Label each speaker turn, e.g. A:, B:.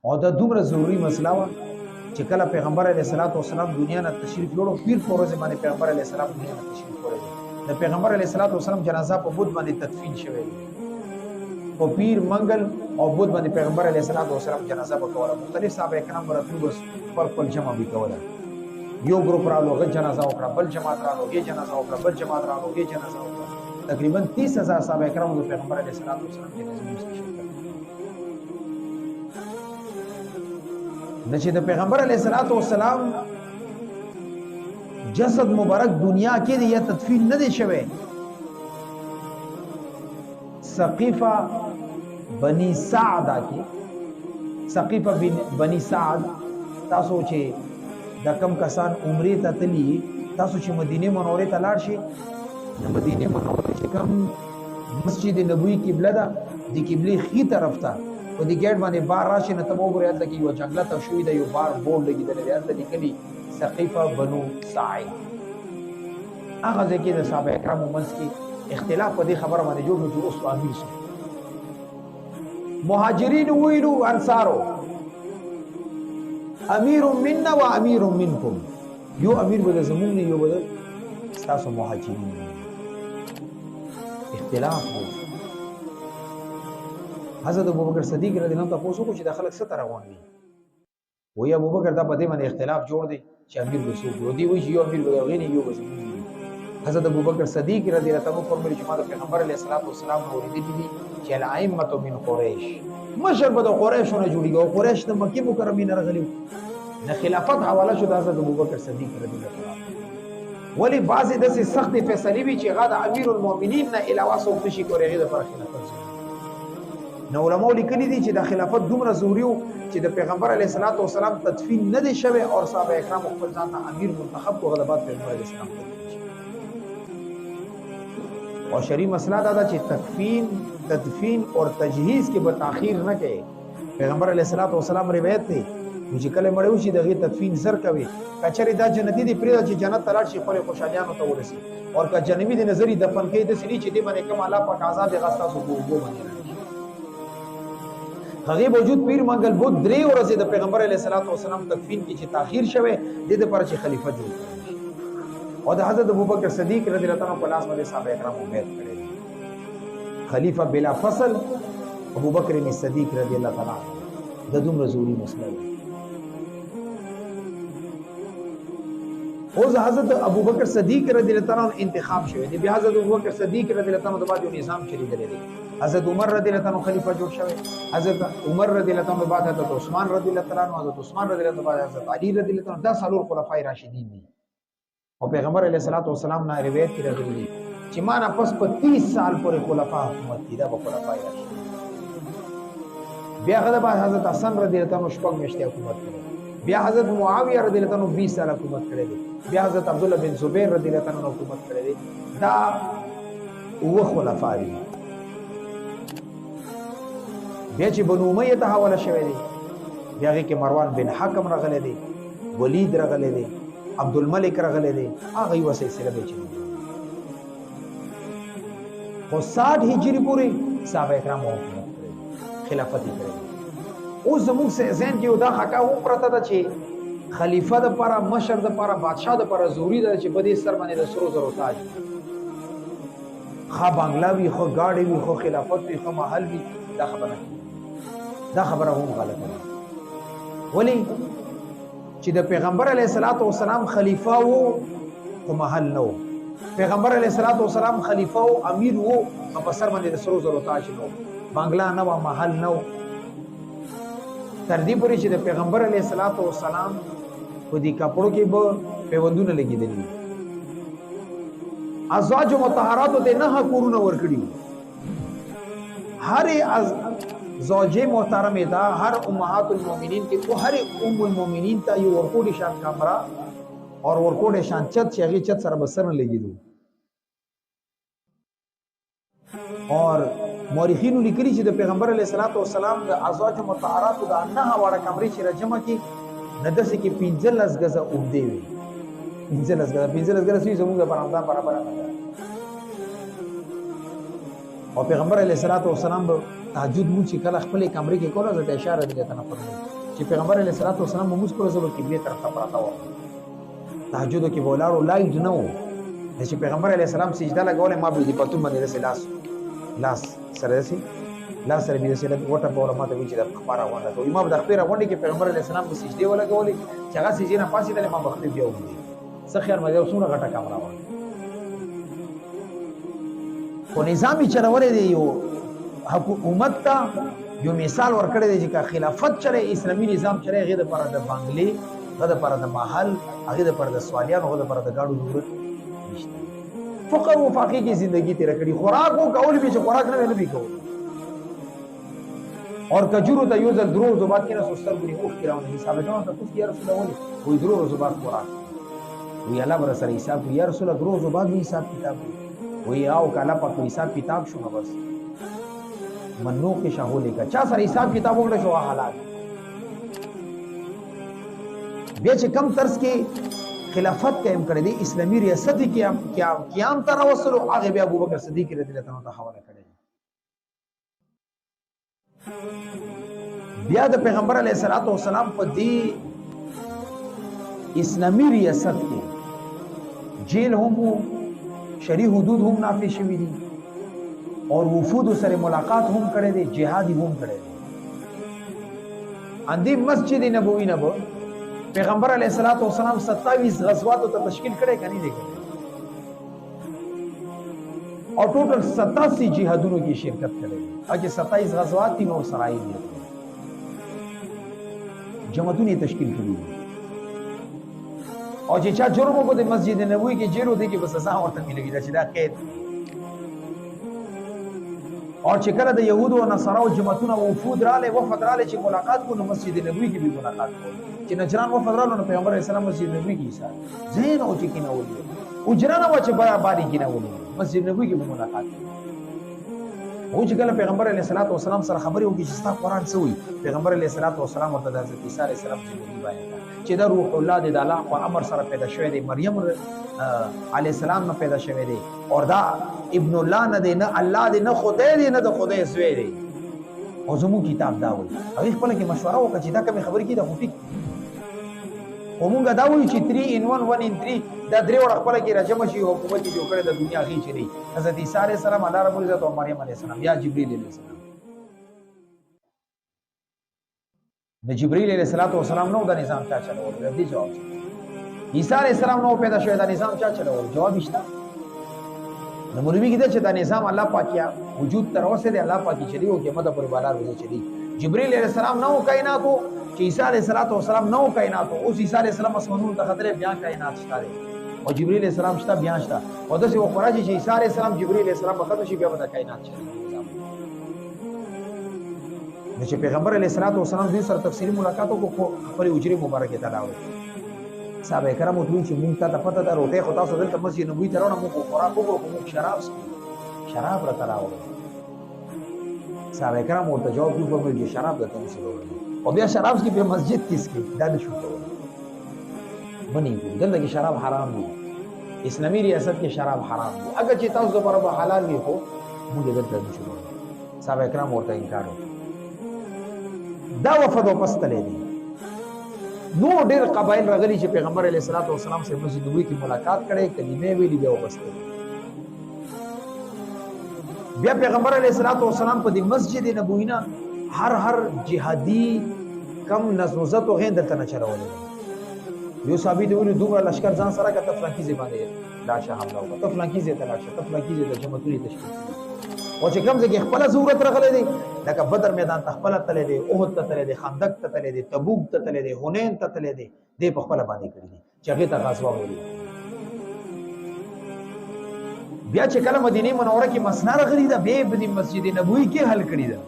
A: او دا دومره ضروری مسله وه چې کله پیغمبر علیه السلام دنیا نه تشریف یوړو پیر په ورځ باندې پیغمبر علیه السلام دنیا نه تشریف وړی دی د پیغمبر علیه السلام جنازه په بود باندې تدفین شوی دی په پیر منګل او بود باندې پیغمبر علیه السلام جنازه وکوله مختلف صحابه کرام راتلو بس خپل جمع به کوله یو ګروپ رالو هغه جنازه وکړه بل جماعت رالو هغه جنازه وکړه بل جماعت رالو هغه جنازه وکړه تقریبا 30000 صحابه کرام د پیغمبر علیه السلام جنازه مستشهد نه چې د پیغمبر علیه السلام جسد مبارک دنیا کې دی یا تدفین نه دی شوی سقیفه بنی سعد کې سقیفه بنی سعد تاسو چې د کم کسان عمره ته تلی تاسو چې مدینه منوره ته لاړ شي د مدینه منوره چې کم مسجد نبوي قبله ده د قبله خي طرف ته په دې ګټ باندې بار راشي نه تبو غره ته کې یو جنگله ته شوې ده یو بار بورډ لګیدل دی ته لیکلي سقیفه بنو سعید هغه ځکه د صحابه کرامو منځ کې اختلاف په دې خبره باندې جوړ شو اوس امیر شو مهاجرین ویلو انصارو امیر منا و امیر منکم یو امیر به زمون نه یو به تاسو مهاجرین اختلاف وو حضرت ابوبکر صدیق رضی الله عنه تاسو کو چې د خلک ستاره روان دي وای ابوبکر دا په دې باندې اختلاف جوړ دی چې امیر به سو دی وای یو امیر به غیر یو به حضرت ابوبکر صدیق رضی الله عنه فرمایي چې ما د پیغمبر علیه السلام اوریدلی دي چې الائمه من قریش مشر به د قریشونه جوړیږي او قریش د مکه مکرمه نه راغلي د خلافت حواله شو د حضرت ابوبکر صدیق رضی الله عنه ولی بعضی د سخت فیصله وی چې غاده امیر المؤمنین نه علاوه څو شي کوي د پر خلافت نو علماء لیکلي دي چې د خلافت دومره ضروري و چې د پیغمبر علیه السلام تدفین نه دی شوی او صحابه کرام خپل ځان ته امیر منتخب کو غلبات پیغمبر علیه السلام او شرعي مسله دا ده چې تدفین او تجهیز کې به تاخير نه کوي پیغمبر علیه السلام روایت دی چې کله مړ وشي دغه تدفین زر کوي کچری دا جنتی دی پرې چې جنت تلاړ شي خو خوشالیانو ته ورسي او که جنبي د نظری دفن کوي د سړي چې دی باندې کوم الله پاک عذاب غستا سو وګو باندې هغه وجود پیر منګل بو درې ورځې د پیغمبر علیه السلام تدفین کې چې تاخير شوه د دې لپاره چې خلیفہ جوړ او د حضرت ابوبکر صدیق رضی الله عنه په لاس باندې صحابه کرام امید کړي خلیفہ بلا فصل ابوبکر صدیق رضی الله تعالی د دومره ضروري مسله او حضرت ابوبکر صدیق رضی الله عنه انتخاب شوی دی بیا حضرت ابوبکر صدیق رضی الله عنه د بعد یو نظام چلی دی حضرت عمر رضی الله عنه خلیفہ جوړ شوی حضرت عمر رضی الله عنه بعد حضرت عثمان رضی الله عنه حضرت عثمان رضی الله عنه بعد حضرت علی رضی الله عنه 10 سالور خلفای راشدین دي او پیغمبر علیه السلام نه روایت کې راغلي چې ما نه پس په 30 سال پورې خلفا حکومت کړه په خلفای راشدین بیا غدا بعد حضرت حسن رضی الله عنه شپږ میاشتې حکومت کړه بیا حضرت معاویه رضی الله عنه 20 سال حکومت کړی بیا حضرت عبد الله بن زبیر رضی الله عنه حکومت کړی دا هو خلفا دي بیا چې بنو امیه ته حواله شوی دی بیا کې مروان بن حکم راغلی دی ولید راغلی دی عبد الملک راغلی دی هغه یو سلسله به چلی خو 60 هجری پورې صحابه کرام حکومت کړی خلافت کړی او زموږ ذهن کې دا حقا و پرته ده چې خلیفہ د لپاره مشر د لپاره بادشاہ د لپاره ضروری ده چې په دې سر باندې د سرو زرو تاج خا بنگلا وی خو گاډي وی خو خلافت وی خو محل وی دا خبره هم غلطه ده ولی چې د پیغمبر علیه السلام خلیفہ وو خو محل نو پیغمبر علیه السلام خلیفہ او امیر وو په سر باندې د سرو زرو تاج نو بنگلا نو محل نو تر دې پورې چې د پیغمبر علیه السلام په دې کپړو کې به پیوندونه لګیدلي ازواج مطهرات ته نه کورونه ورکړي هر زوجه محترمه دا هر امهات المؤمنین کې او هر ام المؤمنین ته یو ورکوټي شان کمره اور ورکوټي شان چت چې هغه چت سره بسر نه لګیدو اور مورخین لیکلي چې د پیغمبر علیه السلام د ازواج مطهرات د نه واړه کمرې چې رجمه کې ندسه کې 15 غزه اوږدې وي 15 غزه سوي زموږ په رمضان برابر نه او پیغمبر علیه السلام تهجد مو چې کله خپل کمرې کې کوله زه اشاره دې ته نه فرمایي چې پیغمبر علیه الصلاۃ والسلام موږ کول زه قبله طرف ته پراته و تهجد کې بولاړو لایټ نه و چې پیغمبر علیه السلام سجده لګولې ما به دې پتو باندې لاس سره سي لاس سره دې سره وټه په ما ته وی چې د خبره وانه کوي ما د خبره وانه کې پیغمبر علیه السلام په سجده ولګولې چې هغه سجده نه پاسې دلې ما بخته بیا وې څه خیر مې اوسونه غټه کامره و کو نظامی چلولې دی یو حکومت ته یو مثال ورکړی دی چې خلافت چره اسلامي نظام چره غیر پر د بنگلې غیر پر د محل غیر پر د سوالیانو غیر پر د گاډو ضرورت نشته فقر او فقیر کی زندگی تیر کړي خوراک او کول به چې خوراک نه وی کول اور کجورو ته یو ځل درو زبات کې نه سستر غړي او کراو نه حساب ته تاسو یا رسول الله وي درو زبات خوراک وی الله بر سره حساب یا رسول الله درو زبات می حساب کتاب وی او کاله په حساب کتاب شو نو بس منو کې شاهولې کا چا سره حساب کتاب وکړه شو حالات بیا چې کم طرز کې خلافت قائم کړی دی اسلامي ریاست کې قیام تر وصلو هغه بیا ابوبکر صدیق رضی الله عنه ته حواله کړی بیا د پیغمبر علیه الصلاۃ والسلام په دی اسلامي ریاست کې جیل هم شری حدود هم نافذ شوی دي اور وفود سره ملاقات هم کړي دي جهادي هم کړي دي اندی مسجد نبوی نه بو پیغمبر علیه الصلاۃ والسلام 27 غزوات ته تشکیل کړي کني دي اور ټوټل 87 جهادونو کې شرکت کړي اګه 27 غزوات تین اور سرائی دي جماعتونه تشکیل کړي او چې چا جرم وکړ د مسجد نبوي کې جیرو دي کې بس سزا ورته ملګری چې دا قید اور چې کله د يهودو او نصاراو جماعتونه وفود رااله وفد رااله چې ملاقات کو نو مسجد نبوي کې به ملاقات کو چې نجران وفد رااله نو پیغمبر اسلام مسجد نبوي کې ایسا زین او چې کینه ولې اجرانه و چې برابرۍ کینه ولې مسجد نبوي کې به ملاقات او چې کله پیغمبر علیه الصلاۃ والسلام سره خبرې وکړي چې ستا قرآن څه وایي پیغمبر علیه الصلاۃ والسلام ورته د حضرت عیسی علیه السلام ژوندي بیان کړه چې دا روح الله د الله په امر سره پیدا شوی دی مریم علیه السلام نه پیدا شوی دی اور دا ابن الله نه دی نه الله دی نه خدای دی نه د خدای زوی دی او زموږ کتاب دا وایي هغې خپله کې مشوره وکړه چې دا کومې خبرې کړي دا خو ټیک خو مونږ دا وایو چې 3 in 1 1 in 3 دا درې وړه خپله کې راجمع شي او حکومت یې جوړ کړی د دنیا هغې چې دی حضرت عیسی علیه السلام الله رب العزت او مریم علیه السلام یا جبریل علیه السلام د جبرئیل علیه السلام نو دا نظام چا چلول دې جواب عیسی علیه السلام نو پیدا شوی دا نظام چا چلول جواب نشته نو مولوی کېده چې دا نظام الله پاک یا وجود تر اوسه دی الله پاک چلی او قیامت پر بالا ورځ چلی جبرئیل علیه السلام نو کائناتو چې عیسی علیه السلام نو کائناتو اوس عیسی علیه السلام اسمانونو ته خطر بیا کائنات شته او جبرئیل علیه السلام شته بیا شته او داسې وقرا چې عیسی علیه السلام جبرئیل علیه السلام ختم شي بیا د کائنات چلی چې پیغمبر علیه السلام دې سره تفصیلی ملاقات وکړو خپل اجره مبارکه ته راوړ صاحب کرام ټول چې مونږ ته پته ده روټه خو تاسو دلته مسجد نبوي ته راوړو موږ خوراک وکړو موږ شراب را راوړو صاحب کرام ورته جواب ورکړ چې شراب د تاسو راوړو او بیا شراب کې په مسجد کې سکي دا نشو کولای منی دلته کې شراب حرام دي اسلامي ریاست کې شراب حرام دي اگر چې تاسو لپاره به حلال وي خو موږ دلته نشو کولای صاحب کرام ورته انکار وکړ دا وفد واپس تللی دی نو ډېر قبایل راغلي چې پیغمبر علیه السلام سره مسجد نبوي کې ملاقات کړي کلمې ویلي بیا واپس تللی بیا پیغمبر علیه السلام په دې مسجد نبوي نه هر جهادي کم نزوزت او غین دلته نه چلولې یو صحابي دی ویلو دومره لشکر ځان سره کا تفلانکی زبانه لاشه حمله وکړه تفلانکی زه تلاشه تفلانکی زه د جمعتونی تشکیل او چې کوم ځای کې خپل ضرورت راغلی دی لکه بدر میدان ته خپل تللی دی احد ته تللی دی خندق ته تللی دی تبوک ته تللی دی حنین ته تللی دی دې په خپله باندې کړي دي چې هغې ته غزوه ویلي بیا چې کله مدینه منوره کې مسنا راغلي ده بیا یې په دې مسجد نبوي کې حل کړي ده